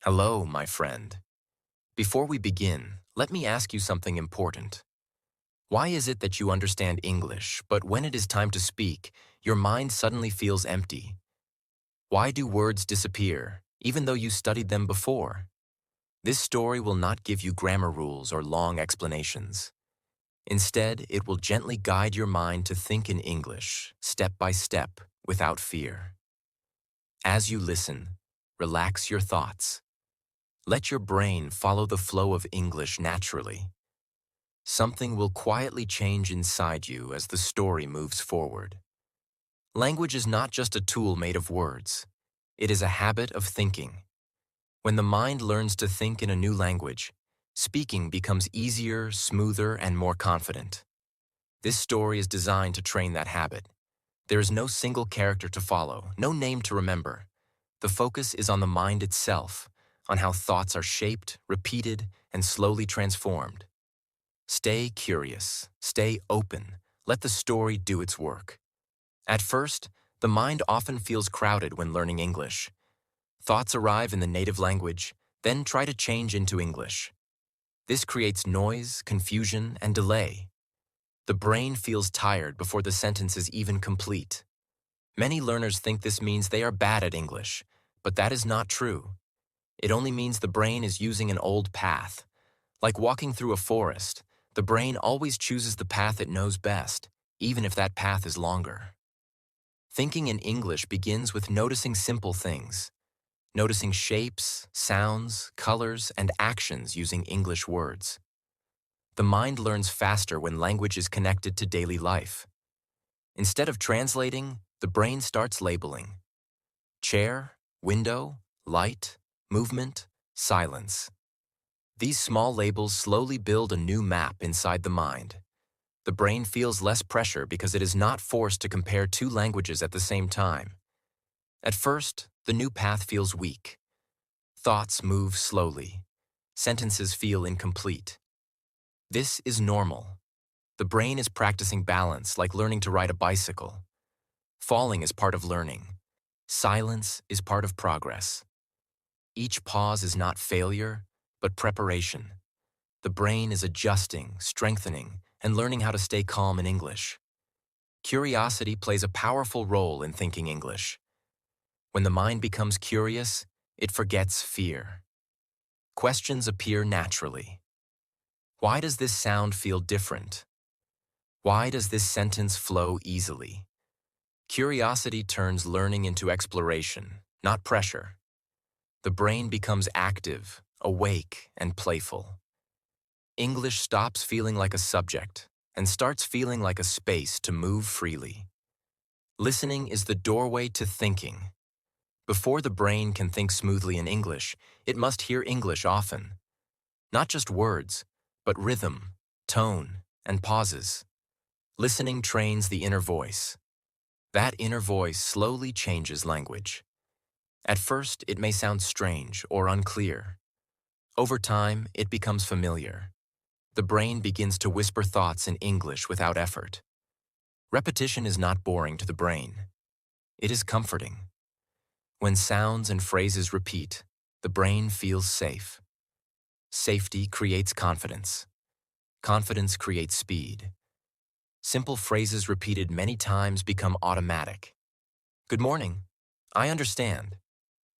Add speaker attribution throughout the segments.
Speaker 1: Hello, my friend. Before we begin, let me ask you something important. Why is it that you understand English, but when it is time to speak, your mind suddenly feels empty? Why do words disappear, even though you studied them before? This story will not give you grammar rules or long explanations. Instead, it will gently guide your mind to think in English, step by step, without fear. As you listen, relax your thoughts. Let your brain follow the flow of English naturally. Something will quietly change inside you as the story moves forward. Language is not just a tool made of words. It is a habit of thinking. When the mind learns to think in a new language, speaking becomes easier, smoother, and more confident. This story is designed to train that habit. There is no single character to follow, no name to remember. The focus is on the mind itself, on how thoughts are shaped, repeated, and slowly transformed. Stay curious, stay open, let the story do its work. At first, the mind often feels crowded when learning English. Thoughts arrive in the native language, then try to change into English. This creates noise, confusion, and delay. The brain feels tired before the sentence is even complete. Many learners think this means they are bad at English, but that is not true. It only means the brain is using an old path. Like walking through a forest, the brain always chooses the path it knows best, even if that path is longer. Thinking in English begins with noticing simple things. Noticing shapes, sounds, colors, and actions using English words. The mind learns faster when language is connected to daily life. Instead of translating, the brain starts labeling. Chair, window, light, movement, silence. These small labels slowly build a new map inside the mind. The brain feels less pressure because it is not forced to compare two languages at the same time. At first, the new path feels weak. Thoughts move slowly. Sentences feel incomplete. This is normal. The brain is practicing balance like learning to ride a bicycle. Falling is part of learning. Silence is part of progress. Each pause is not failure, but preparation. The brain is adjusting, strengthening, and learning how to stay calm in English. Curiosity plays a powerful role in thinking English. When the mind becomes curious, it forgets fear. Questions appear naturally. Why does this sound feel different? Why does this sentence flow easily? Curiosity turns learning into exploration, not pressure. The brain becomes active, awake, and playful. English stops feeling like a subject and starts feeling like a space to move freely. Listening is the doorway to thinking. Before the brain can think smoothly in English, it must hear English often. Not just words, but rhythm, tone, and pauses. Listening trains the inner voice. That inner voice slowly changes language. At first, it may sound strange or unclear. Over time, it becomes familiar. The brain begins to whisper thoughts in English without effort. Repetition is not boring to the brain. It is comforting. When sounds and phrases repeat, the brain feels safe. Safety creates confidence. Confidence creates speed. Simple phrases repeated many times become automatic. Good morning. I understand.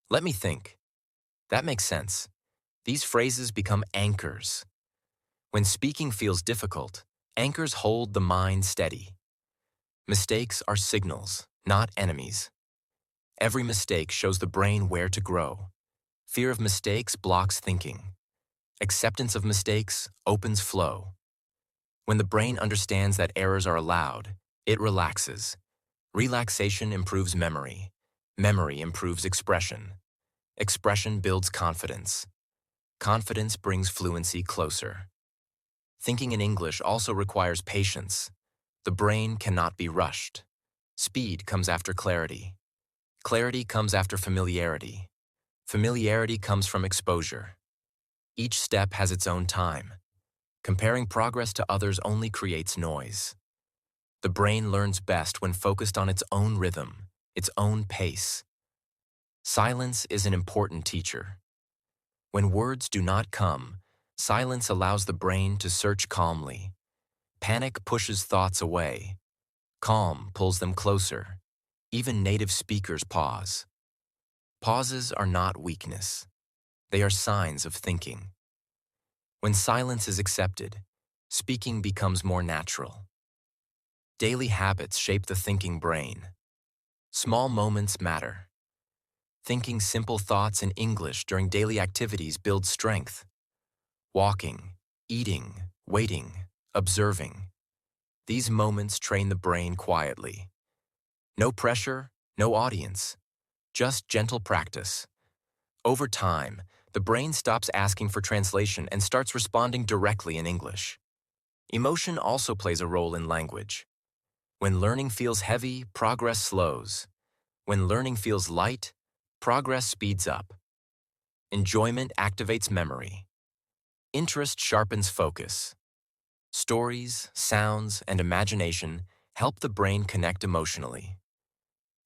Speaker 1: Let me think. That makes sense. These phrases become anchors. When speaking feels difficult, anchors hold the mind steady. Mistakes are signals, not enemies. Every mistake shows the brain where to grow. Fear of mistakes blocks thinking. Acceptance of mistakes opens flow. When the brain understands that errors are allowed, it relaxes. Relaxation improves memory. Memory improves expression. Expression builds confidence. Confidence brings fluency closer. Thinking in English also requires patience. The brain cannot be rushed. Speed comes after clarity. Clarity comes after familiarity. Familiarity comes from exposure. Each step has its own time. Comparing progress to others only creates noise. The brain learns best when focused on its own rhythm, its own pace. Silence is an important teacher. When words do not come, silence allows the brain to search calmly. Panic pushes thoughts away. Calm pulls them closer. Even native speakers pause. Pauses are not weakness. They are signs of thinking. When silence is accepted, speaking becomes more natural. Daily habits shape the thinking brain. Small moments matter. Thinking simple thoughts in English during daily activities builds strength. Walking, eating, waiting, observing. These moments train the brain quietly. No pressure, no audience, just gentle practice. Over time, the brain stops asking for translation and starts responding directly in English. Emotion also plays a role in language. When learning feels heavy, progress slows. When learning feels light, progress speeds up. Enjoyment activates memory. Interest sharpens focus. Stories, sounds, and imagination help the brain connect emotionally.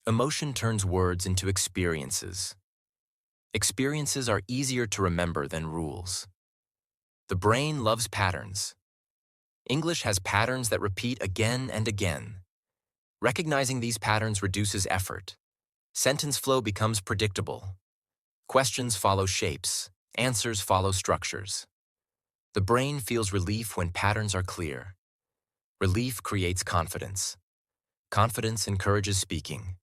Speaker 1: Emotion turns words into experiences. Experiences are easier to remember than rules. The brain loves patterns. English has patterns that repeat again and again. Recognizing these patterns reduces effort. Sentence flow becomes predictable. Questions follow shapes. Answers follow structures. The brain feels relief when patterns are clear. Relief creates confidence. Confidence encourages speaking.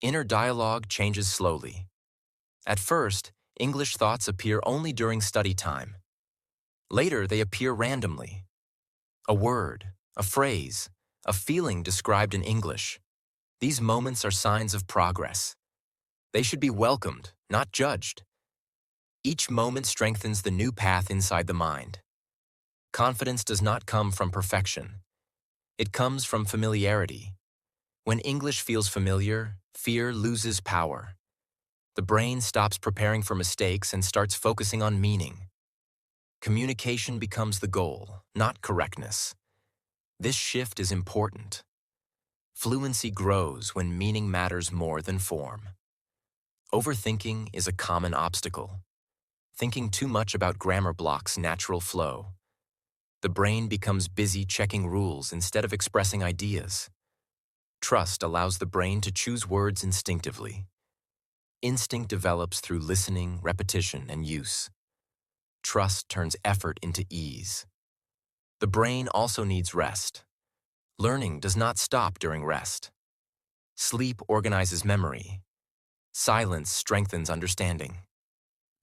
Speaker 1: Inner dialogue changes slowly. At first, English thoughts appear only during study time. Later, they appear randomly. A word, a phrase, a feeling described in English. These moments are signs of progress. They should be welcomed, not judged. Each moment strengthens the new path inside the mind. Confidence does not come from perfection. It comes from familiarity. When English feels familiar, fear loses power. The brain stops preparing for mistakes and starts focusing on meaning. Communication becomes the goal, not correctness. This shift is important. Fluency grows when meaning matters more than form. Overthinking is a common obstacle. Thinking too much about grammar blocks natural flow. The brain becomes busy checking rules instead of expressing ideas. Trust allows the brain to choose words instinctively. Instinct develops through listening, repetition, and use. Trust turns effort into ease. The brain also needs rest. Learning does not stop during rest. Sleep organizes memory. Silence strengthens understanding.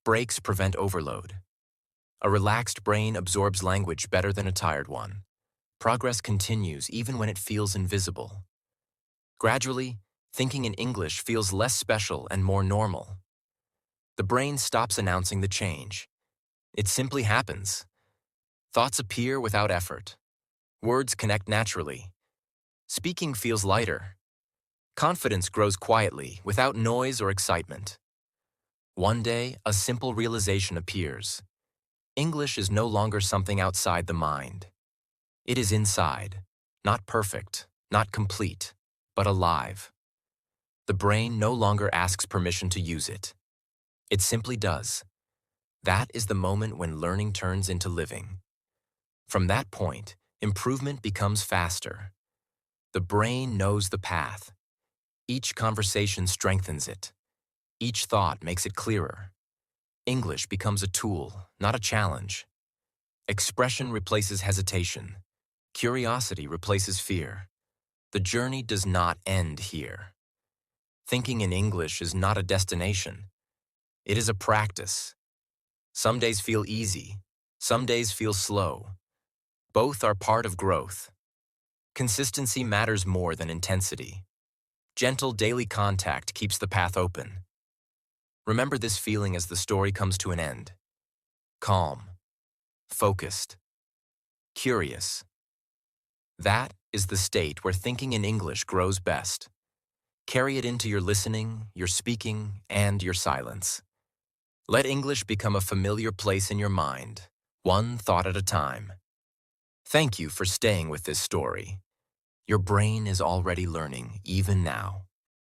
Speaker 1: Breaks prevent overload. A relaxed brain absorbs language better than a tired one. Progress continues even when it feels invisible. Gradually, thinking in English feels less special and more normal. The brain stops announcing the change. It simply happens. Thoughts appear without effort. Words connect naturally. Speaking feels lighter. Confidence grows quietly, without noise or excitement. One day, a simple realization appears. English is no longer something outside the mind. It is inside, not perfect, not complete, but alive. The brain no longer asks permission to use it. It simply does. That is the moment when learning turns into living. From that point, improvement becomes faster. The brain knows the path. Each conversation strengthens it. Each thought makes it clearer. English becomes a tool, not a challenge. Expression replaces hesitation. Curiosity replaces fear. The journey does not end here. Thinking in English is not a destination. It is a practice. Some days feel easy. Some days feel slow. Both are part of growth. Consistency matters more than intensity. Gentle daily contact keeps the path open. Remember this feeling as the story comes to an end. Calm, focused, curious. That is the state where thinking in English grows best. Carry it into your listening, your speaking, and your silence. Let English become a familiar place in your mind, one thought at a time. Thank you for staying with this story. Your brain is already learning, even now.